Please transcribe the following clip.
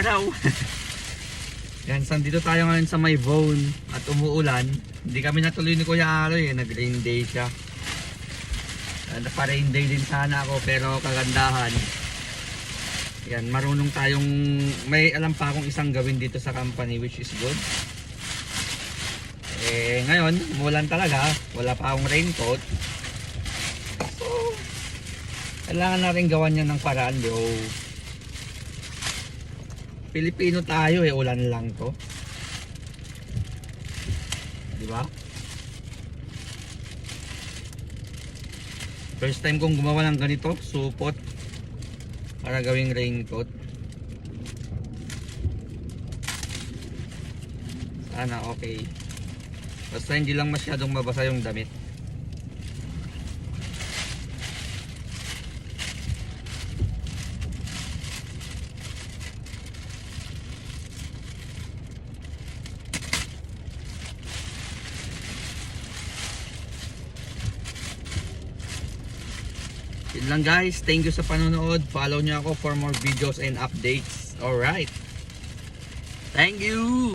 araw. Yan, dito tayo ngayon sa may Vaughan at umuulan. Hindi kami natuloy ni Kuya Aroy, nag-rain day siya. Pa-rain day din sana ako pero kagandahan. Yan, marunong tayong, may alam pa akong isang gawin dito sa company which is good. Ngayon, umulan talaga, wala pa akong raincoat. So, kailangan na rin gawan niya ng paraan, yo. Pilipino tayo ulan lang to. Di ba? First time kong gumawa ng ganito, supot para gawing raincoat. Sana okay. Basta hindi lang masyadong mabasa yung damit. Yun lang guys, thank you sa panonood. Follow nyo ako for more videos and updates. Alright, thank you.